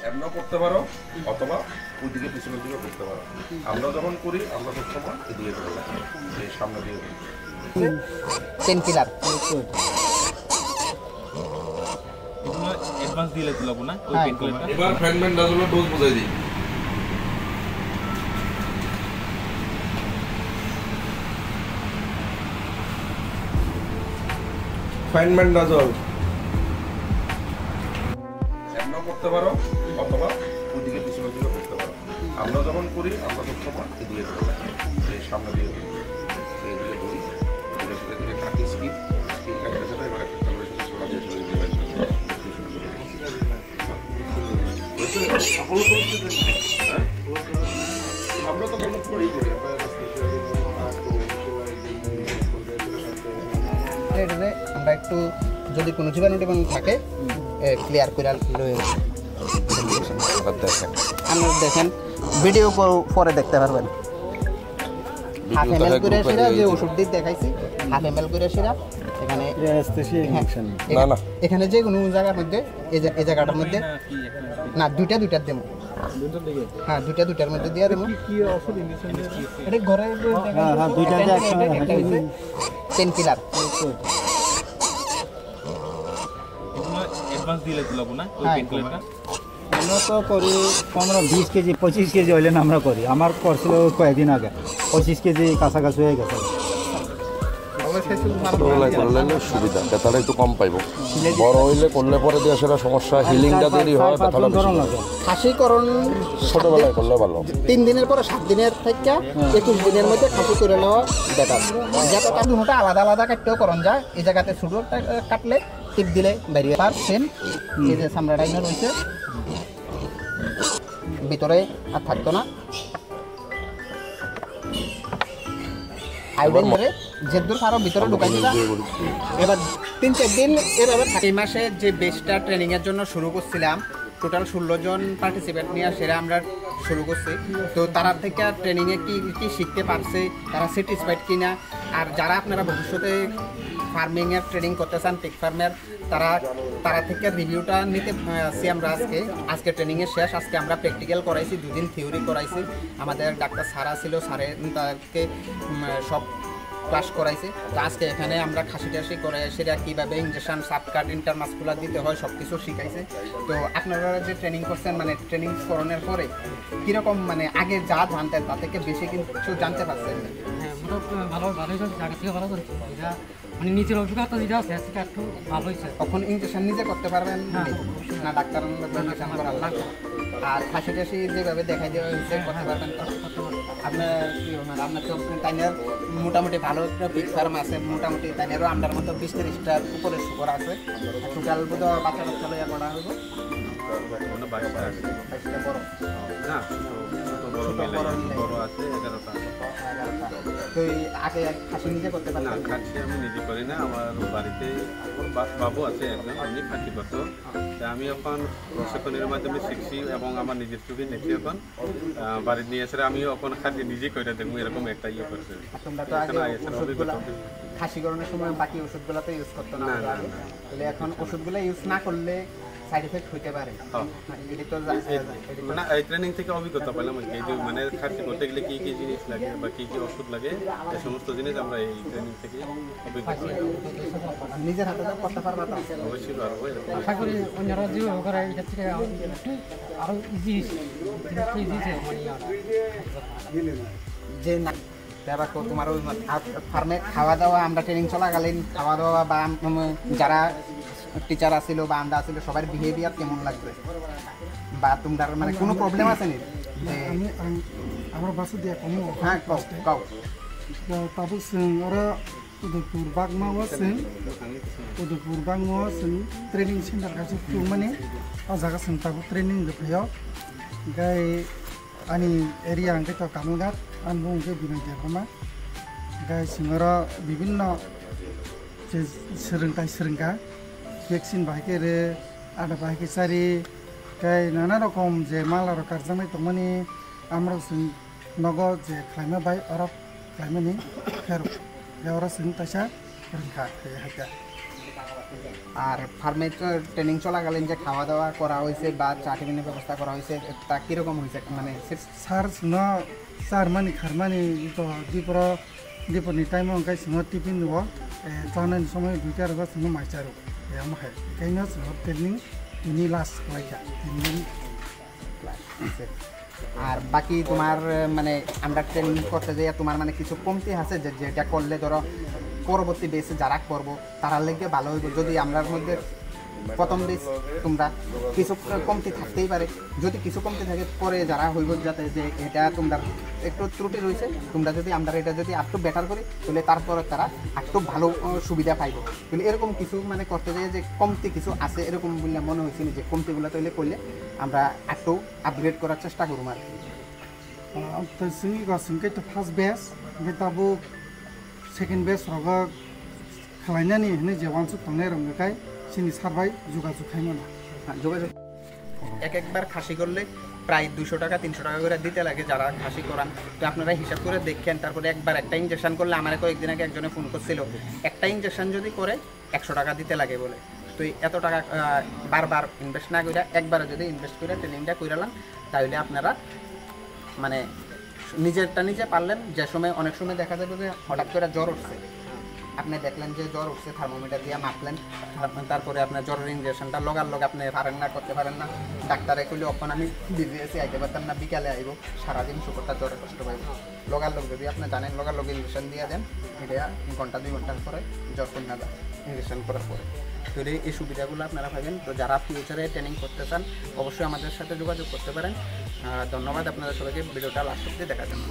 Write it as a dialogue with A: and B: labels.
A: এমনও করতে পারো অথবা ওইদিকে পিছনের দিকে করতে পারো। আমরা যখন করি আমরা সবসময় এদিকে করে রাখি, এই সামনে দিয়ে
B: পেন কিলার
C: অ্যাডভান্স দিলে তো লাগবো না ওই পেন কিলারটা।
A: এবার ফ্যানম্যান্ডাজোলের ডোজ বুঝাই দিই। ফ্যানম্যান্ডাজোল এমনও করতে পারো অথবা ওইদিকে পিছনের দিকে করতে পারো। আমরা যখন করি আমরা সবসময় এদিকে করে রাখি, এই সামনে দিয়ে এইদিকে ধরি, ধীরে ধীরে ধীরে কাটি স্কিপ স্কিপ কাটার সাথে এবার একটা করে সাথে ছোড়া দিয়ে চলে দিতে আমরা তো কোনো করেই করি।
B: আমরা একটু যদি কোনো জীবাণু টিবাণু থাকে ক্লিয়ার করে দেখেন, আপনারা দেখেন ভিডিও পরে দেখতে পারবেন। হাফ ml করে সেরা যে ওষুধটি দেখাইছি, হাফ ml করে সেরা এখানে এখানে যে কোনো জায়গার মধ্যে এই জায়গাটার মধ্যে না দুইটার দেবো। হ্যাঁ দুইটার মধ্যে দিয়ে দেবো। এটা ঘরে পেন কিলার
C: অ্যাডভান্স দিলে তো লাগবো না ওই পেন কিলারটা।
D: আমরা তো করি 15-20 কেজি 25 কেজি হইলে আমরা করি। আমার করছিল কয়েকদিন আগে 25 কেজি কাছাকাছি হয়ে গেছে।
A: সুবিধা ব্যথাটা একটু কম পাইব। বড় হইলে করলে পরে দিয়ে সেটা সমস্যা, হিলিংটা দেরি হয়, ব্যথাটা বেশি লাগে।
B: খাসিকরণ
A: ছোটবেলায় করলে ভালো।
B: 3 দিনের পরে 7 দিনের থেকে 21 দিনের মধ্যে খাসি করে নেওয়া বেটার। যাতে তার দুটোটা আলাদা আলাদা কাটতেও করণ যায়। এই জায়গাতে ছোটো কাটলে টিপ দিলে বেরিয়ে তার সেম এই যে চামড়াটা রয়েছে ভিতরে আর থাকতো না। আয়োডিন ধরে যেদূর আরো ভিতরে ঢুকাই দিতা। এবার 3-4 দিন এভাবে থাকে। এই মাসে যে বেসটা ট্রেনিংয়ের জন্য শুরু করছিলাম, টোটাল 16 জন পার্টিসিপেট নিয়ে সেটা আমরা শুরু করছি। তো তারা থেকে ট্রেনিংয়ে কি কি শিখতে পারছে, তারা স্যাটিসফাইড কিনা, আর যারা আপনারা ভবিষ্যতে ফার্মিংয়ের ট্রেনিং করতে চান পিক ফার্মের, তারা থেকে রিভিউটা নিতে আসছি আমরা। আজকে ট্রেনিংয়ের শেষ। আজকে আমরা প্র্যাকটিক্যাল করাইছি, 2 দিন থিওরি করাইছি। আমাদের ডাক্তার সারা ছিল, সারে তাদেরকে সব ক্লাস করাইছে। তো আজকে এখানে আমরা খাসি টাসি করে সেটা কীভাবে ইঞ্জেকশন সাবকাট ইন্টারমাসকুলার দিতে হয় সব কিছু শিখাইছে। তো আপনারা যে ট্রেনিং করছেন, মানে ট্রেনিং করানোর পরে কীরকম, মানে আগে যা জানতেন তার থেকে বেশি কিছু জানতে পারছেন?
E: হ্যাঁ, ভালোই জায়গা থেকে ভালো করেছি। এটা মানে নিজের অভিজ্ঞতা যেটা আছে সেটা একটু ভালো হয়েছে।
B: তখন ইঞ্জেকশন নিজে করতে পারবেন না ডাক্তার ইঞ্জেকশন করা লাগবে? আর খাসি টাসি যেভাবে দেখাই দেওয়া হয়েছে করতে পারবেন তো? আপনার কি আপনার তো তাইনের মোটামুটি ভালো একটা পিক ফার্ম আছে, মোটামুটি তাইনেরও আপনার মতো 20-30টার উপরে সুগার আছে। টোটাল বোধ বাচ্চা বাচ্চা লইয়া করা হইব 22টা বড়
C: না, বড় আছে 11টা।
B: তো আগে খাসি নিজে করতে পারেন?
C: না, খাসি আমি নিজে করি না। আমার বাড়িতে বাবু আছে একজন, উনি খাসি করত। আমি এখন প্রশিক্ষণের মাধ্যমে শিখছি এবং আমার নিজের চোখে দেখছি। এখন বাড়ি নিয়ে এসে আমি এখন খাসি নিজে করে দেখবো, এরকম একটা ইয়ে করছে।
B: খাসিকরণের সময় বাকি ওষুধগুলো তো ইউজ করতো না, তাহলে এখন ওষুধগুলো ইউজ না করলে সাইড এফেক্ট হইতে পারে।
C: মানে এই ট্রেনিং থেকে অভিজ্ঞতা পেলাম এই যে মানে খাসি করতে গেলে কি কি জিনিস লাগে বা কি কি ওষুধ লাগে, এই সমস্ত জিনিস আমরা এই ট্রেনিং থেকে অভিজ্ঞতা
B: নিজের হাতে করতে পারবো তো?
C: অবশ্যই পারবো।
E: আশা করি অন্যরা যেভাবে করে এটা থেকে আরো ইজি
B: যে না তোমার ওই ফার্মে খাওয়া দাওয়া, আমরা ট্রেনিং চলাকালীন খাওয়া দাওয়া বা যারা টিচার আসছিল বা আমরা আসছিল সবার বিহেভিয়ার কেমন লাগবে, বা তোমরা মানে কোনো প্রবলেম আছে নি?
F: আমার বাসা দিয়ে কমো।
B: হ্যাঁ কাউ
F: তারপর ওরা উদয়পুর বাগমাও আছেন, উদয়পুর বাগমাও আছেন ট্রেনিং সেন্টার কাছে মানে জায়গাছেন তারপর ট্রেনিং जोबनायाव ओमफ्राय आंनि एरिया ओंखायथ' कामलघाट आं बुंखो बिनोदि फार्मा ओमफ्राय सिङाव বিভিন্ন যে सोलोंथाइ ভ্যাকসিন বাহিকে আদা বাহিকে চারি গাই নানা রকম যে মাল আর কারজামাই তো মানে আমরা নগদ যে খাইমা বাই অরব খাইমানি ফের ওরা সিং তাসা রংখা হাইকা
B: আর ফার্মে ট্রেনিং চলাকালীন যে খাওয়া দাওয়া করা হয়েছে বা চা টিফিনের ব্যবস্থা করা হয়েছে তা কীরকম হয়েছে মানে
F: सार सुनो सार माने खारमानि तो दिपरनि टाइमाव गाय सुनो टिफिन दङ जानायनि समय दुइटा आरो सुनो माइचारो एमहाय बेखायनो सुनो ट्रेनिं नि लास्ट लाइका ट्रेनिं
B: আর বাকি তোমার মানে আমরা ট্রেনিং করতে যাই তোমার মানে কিছু কমতি আছে যেটা করলে ধরো পরবর্তী বেসে যারা করবো তারা লেগে ভালো হইব যদি আমরার মধ্যে প্রথম বেস তোমরা কিছু কমতি থাকতেই পারে যদি কিছু কমতি থাকে পরে যারা হইব যাতে যে এটা তোমরা একটু ত্রুটি রয়েছে তোমরা যদি আমরা এটা যদি একটু বেটার করি তাহলে তারপরে তারা একটু ভালো সুবিধা পাইব তাহলে এরকম কিছু মানে করতে যাই যে কমতি কিছু আছে এরকম বললে মনে হয়েছিল যে কমতিগুলো তৈরি করলে আমরা একটু আপগ্রেড করার চেষ্টা করব আর কি
F: तो जोंनि गासैनिखै तो फार्स्ट बेस ओमफ्राय दाबो सेकेन्ड बेस रावबो खालायनानै होनो जेवानसो थांनाय रंगखाय जोंनि सारबाय जगाजग खालामोना
B: যোগাযোগ এক একবার খাসি করলে প্রায় 200 টাকা 300 টাকা করে দিতে লাগে যারা খাসি করান তো আপনারা হিসাব করে দেখেন তারপরে একবার একটা ইনজেকশন করলে আমার কয়েকদিন আগে একজনে ফোন করছিল একটা ইনজেকশন যদি করে 100 টাকা দিতে লাগে বলে তো এত টাকা বারবার ইনভেস্ট না করে একবারে যদি ইনভেস্ট করে ট্রেনিংটা কইরালাম তাহলে আপনারা মানে নিজেরটা নিজে পারলেন যে সময় অনেক সময় দেখা যাবে যে হঠাৎ করে জ্বর উঠছে আপনি দেখলেন যে জ্বর উঠছে থার্মোমিটার দিয়ে মাপলেন তারপরে আপনার জ্বরের ইনজেকশনটা লগার লগে আপনি পারেন না করতে পারেন না ডাক্তারে কইলে এখন আমি বিজি আছি আইতে পারতাম না বিকালে আইব সারাদিন শুকরটা জ্বরে কষ্ট পাইব লগার লোক যদি আপনি জানেন লগার লোক ইনজেকশন দিয়ে দেন এটা ঘন্টা 2 ঘন্টার পরে জ্বর কমে যাবে ইনজেকশন করার পরে তো এই সুবিধাগুলো আপনারা পাবেন তো যারা ফিউচারে ট্রেনিং করতে চান অবশ্যই আমাদের সাথে যোগাযোগ করতে পারেন ধন্যবাদ আপনাদের সবাইকে ভিডিওটা লাস্ট অবধি দেখার জন্য